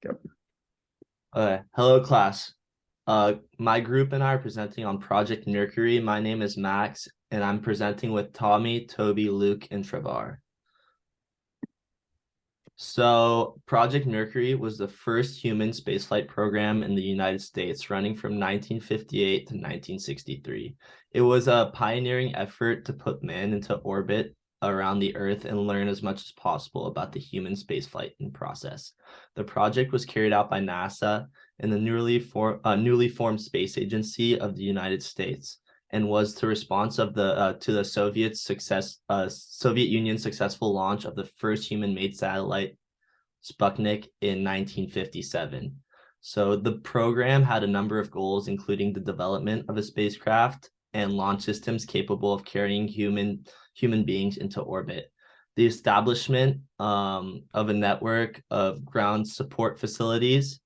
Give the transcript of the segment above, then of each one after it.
Go. Hello class. My group and I are presenting on Project Mercury. My name is Max, and I'm presenting with Tommy, Toby, Luke, and Trevar. So, Project Mercury was the first human spaceflight program in the United States, running from 1958 to 1963. It was a pioneering effort to put man into orbit around the Earth and learn as much as possible about the human spaceflight process. The project was carried out by NASA and the newly formed Space Agency of the United States, and was the response of the to the Soviet Union's successful launch of the first human-made satellite, Sputnik, in 1957. So the program had a number of goals, including the development of a spacecraft and launch systems capable of carrying human beings into orbit, the establishment of a network of ground support facilities,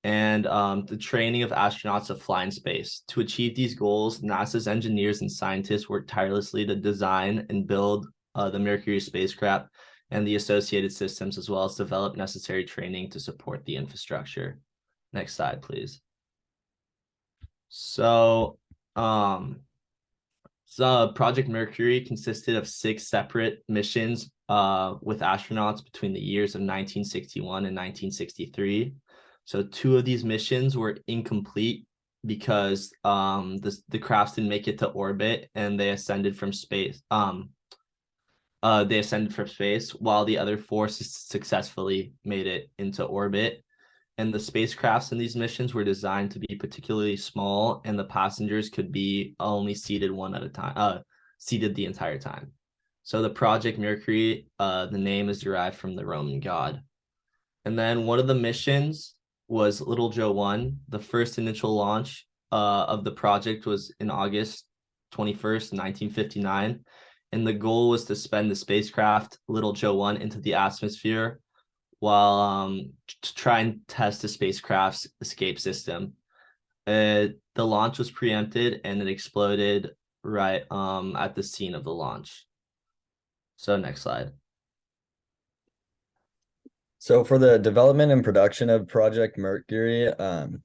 and the training of astronauts to fly in space. To achieve these goals, NASA's engineers and scientists worked tirelessly to design and build the Mercury spacecraft and the associated systems, as well as develop necessary training to support the infrastructure. Next slide, please. So, Project Mercury consisted of 6 separate missions with astronauts between the years of 1961 and 1963. So 2 of these missions were incomplete because the crafts didn't make it to orbit, and they ascended from space. They ascended from space, while the other 4 successfully made it into orbit. And the spacecrafts in these missions were designed to be particularly small, and the passengers could be only seated one at a time, seated the entire time. So the Project Mercury, the name is derived from the Roman god. And then one of the missions was Little Joe 1. The first initial launch of the project was in August 21st, 1959. And the goal was to spend the spacecraft Little Joe 1 into the atmosphere while to try and test the spacecraft's escape system. The launch was preempted, and it exploded right at the scene of the launch. So next slide. So for the development and production of Project Mercury,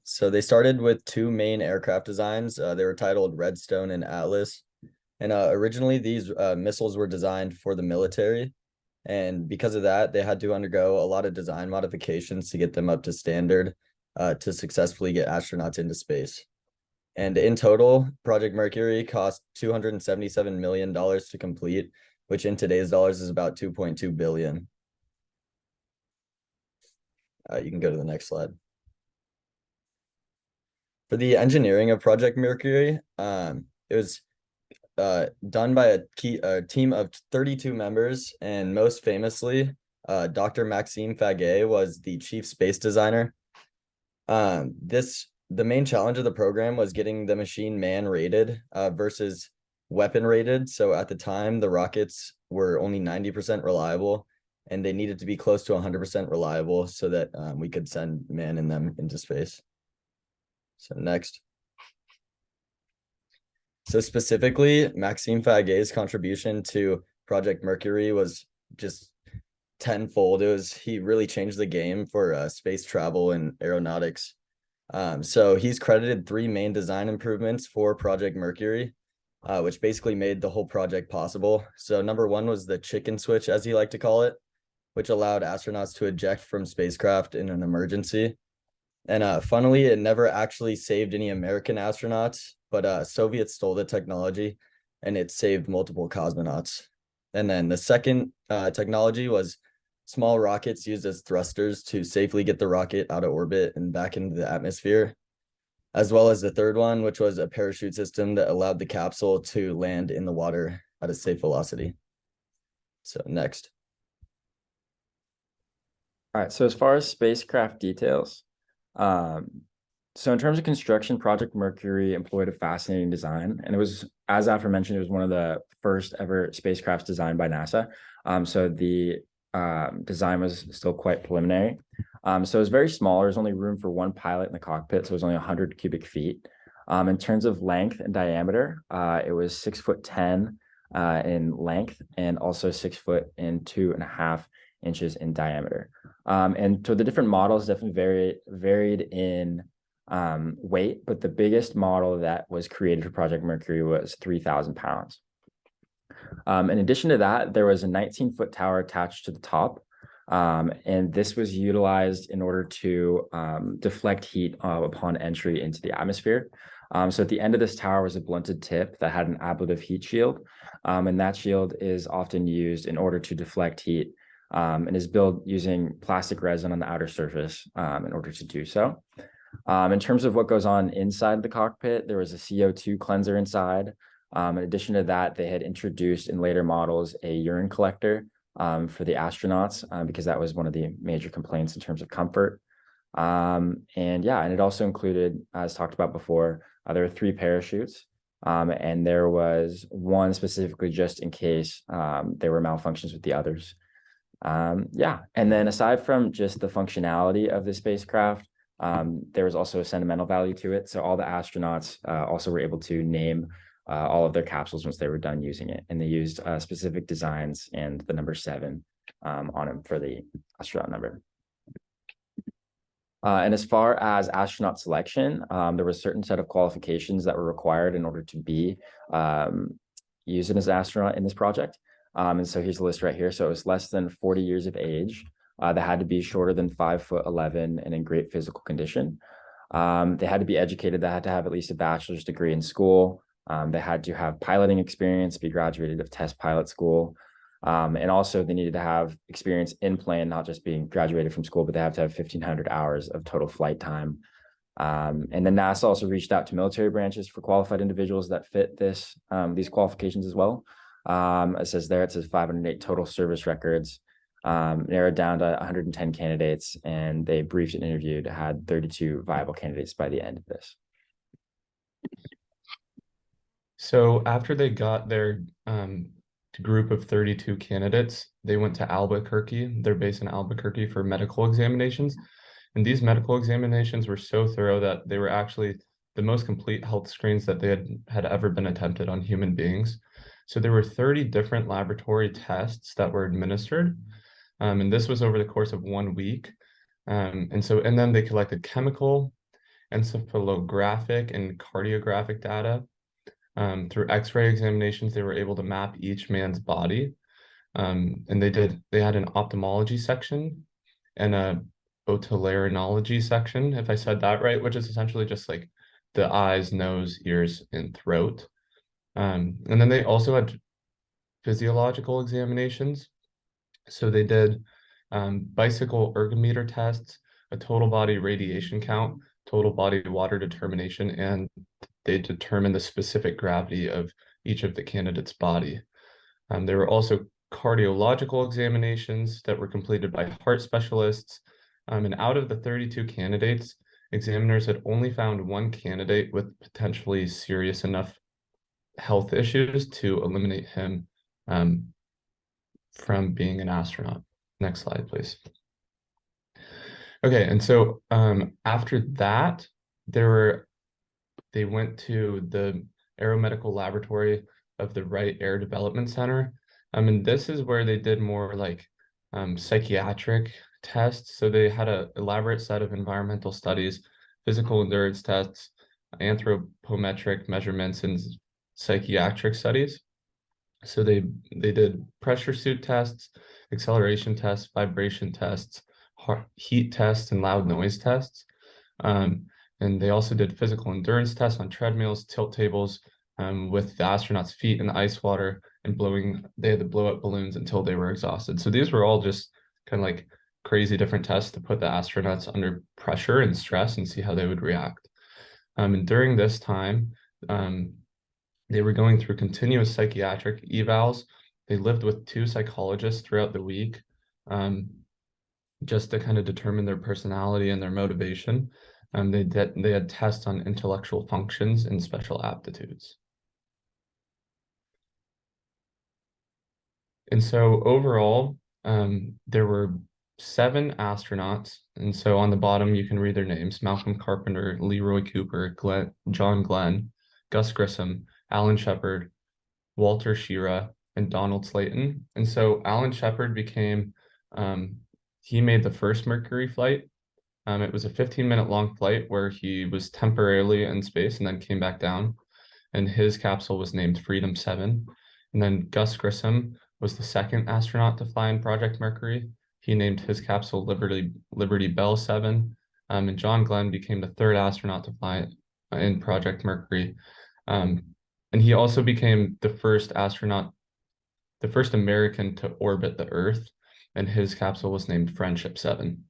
so they started with 2 main aircraft designs. They were titled Redstone and Atlas. And originally these missiles were designed for the military. And because of that, they had to undergo a lot of design modifications to get them up to standard to successfully get astronauts into space. And in total, Project Mercury cost $277 million to complete, which in today's dollars is about 2.2 billion. You can go to the next slide. For the engineering of Project Mercury, it was done by a team of 32 members, and most famously, Dr. Maxime Faguet was the chief space designer. The main challenge of the program was getting the machine man-rated versus weapon-rated. So at the time, the rockets were only 90% reliable, and they needed to be close to 100% reliable so that we could send man in them into space. So next. So specifically, Maxime Faguet's contribution to Project Mercury was just tenfold. He really changed the game for space travel and aeronautics. So he's credited 3 main design improvements for Project Mercury, which basically made the whole project possible. So number 1 was the chicken switch, as he liked to call it, which allowed astronauts to eject from spacecraft in an emergency. And funnily, it never actually saved any American astronauts, but Soviets stole the technology, and it saved multiple cosmonauts. And then the second technology was small rockets used as thrusters to safely get the rocket out of orbit and back into the atmosphere, as well as the third one, which was a parachute system that allowed the capsule to land in the water at a safe velocity. So next. All right, so as far as spacecraft details, so in terms of construction, Project Mercury employed a fascinating design, and it was, as aforementioned, it was one of the first ever spacecrafts designed by NASA. So the design was still quite preliminary. So it was very small. There was only room for 1 pilot in the cockpit, so it was only 100 cubic feet. In terms of length and diameter, it was 6'10" in length, and also 6 foot and 2.5 inches in diameter. And so the different models definitely varied in weight, but the biggest model that was created for Project Mercury was 3,000 pounds. In addition to that, there was a 19-foot tower attached to the top, and this was utilized in order to deflect heat upon entry into the atmosphere. So at the end of this tower was a blunted tip that had an ablative heat shield, and that shield is often used in order to deflect heat, and is built using plastic resin on the outer surface in order to do so. In terms of what goes on inside the cockpit, there was a CO2 cleanser inside. In addition to that, they had introduced in later models a urine collector for the astronauts because that was one of the major complaints in terms of comfort. And it also included, as talked about before, there were 3 parachutes, and there was one specifically just in case there were malfunctions with the others. And then aside from just the functionality of the spacecraft, there was also a sentimental value to it. So all the astronauts also were able to name all of their capsules once they were done using it, and they used specific designs and the number 7 on them for the astronaut number. And as far as astronaut selection, there was a certain set of qualifications that were required in order to be used as an astronaut in this project. And so here's the list right here. So it was less than 40 years of age. They had to be shorter than 5'11" and in great physical condition. They had to be educated. They had to have at least a bachelor's degree in school. They had to have piloting experience, be graduated of test pilot school. And also they needed to have experience in plane, not just being graduated from school, but they have to have 1,500 hours of total flight time. And then NASA also reached out to military branches for qualified individuals that fit these qualifications as well. It says 508 total service records, narrowed down to 110 candidates, and they briefed and interviewed, had 32 viable candidates by the end of this. So after they got their group of 32 candidates, they went to Albuquerque. They're based in Albuquerque for medical examinations. And these medical examinations were so thorough that they were actually the most complete health screens that they had ever been attempted on human beings. So there were 30 different laboratory tests that were administered. And this was over the course of 1 week. And then they collected chemical, encephalographic, and cardiographic data. Through X-ray examinations, they were able to map each man's body. And they had an ophthalmology section and a otolaryngology section, if I said that right, which is essentially just like the eyes, nose, ears, and throat. And then they also had physiological examinations. So they did bicycle ergometer tests, a total body radiation count, total body water determination, and they determined the specific gravity of each of the candidates' body. There were also cardiological examinations that were completed by heart specialists. And out of the 32 candidates, examiners had only found 1 candidate with potentially serious enough health issues to eliminate him from being an astronaut. Next slide, please. Okay, and so after that, they went to the Aeromedical Laboratory of the Wright Air Development Center. And this is where they did more like psychiatric tests. So they had an elaborate set of environmental studies, physical endurance tests, anthropometric measurements, and psychiatric studies. So they did pressure suit tests, acceleration tests, vibration tests, heat tests, and loud noise tests. And they also did physical endurance tests on treadmills, tilt tables, with the astronauts' feet in the ice water, and they had to blow up balloons until they were exhausted. So these were all just kind of like crazy different tests to put the astronauts under pressure and stress and see how they would react. And during this time, they were going through continuous psychiatric evals. They lived with 2 psychologists throughout the week, just to kind of determine their personality and their motivation. They had tests on intellectual functions and special aptitudes. And so overall, there were 7 astronauts. And so on the bottom, you can read their names: Malcolm Carpenter, Leroy Cooper, John Glenn, Gus Grissom, Alan Shepard, Walter Schirra, and Donald Slayton. And so Alan Shepard became he made the first Mercury flight. It was a 15-minute long flight where he was temporarily in space and then came back down. And his capsule was named Freedom 7. And then Gus Grissom was the second astronaut to fly in Project Mercury. He named his capsule Liberty Bell 7. And John Glenn became the third astronaut to fly in Project Mercury. And he also became the first American to orbit the Earth, and his capsule was named Friendship 7.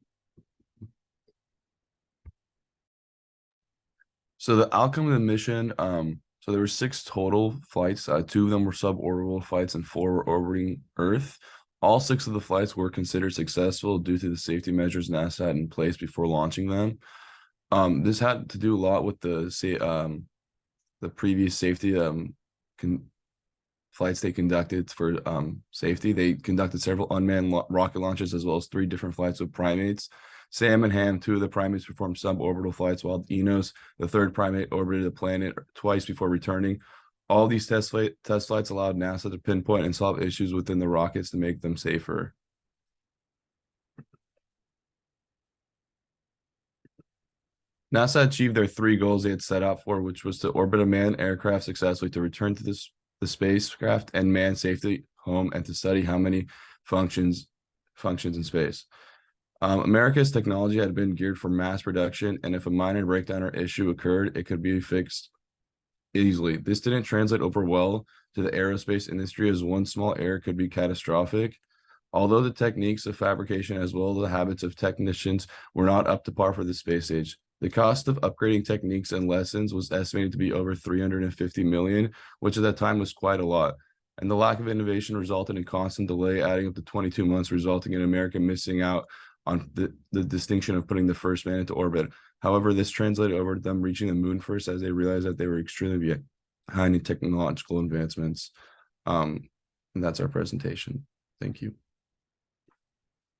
So the outcome of the mission, so there were 6 total flights. 2 of them were suborbital flights and 4 were orbiting Earth. All 6 of the flights were considered successful due to the safety measures NASA had in place before launching them. This had to do a lot with the previous safety flights they conducted for safety. They conducted several unmanned rocket launches as well as 3 different flights with primates. Sam and Ham, 2 of the primates, performed suborbital flights, while Enos, the 3rd primate, orbited the planet twice before returning. All these test flights allowed NASA to pinpoint and solve issues within the rockets to make them safer. NASA achieved their 3 goals they had set out for, which was to orbit a manned aircraft successfully, to return to the spacecraft and man safely home, and to study how many functions in space. America's technology had been geared for mass production, and if a minor breakdown or issue occurred, it could be fixed easily. This didn't translate over well to the aerospace industry, as one small error could be catastrophic. Although the techniques of fabrication as well as the habits of technicians were not up to par for the space age, the cost of upgrading techniques and lessons was estimated to be over $350 million, which at that time was quite a lot. And the lack of innovation resulted in constant delay, adding up to 22 months, resulting in America missing out on the distinction of putting the first man into orbit. However, this translated over to them reaching the moon first, as they realized that they were extremely behind in technological advancements. And that's our presentation. Thank you.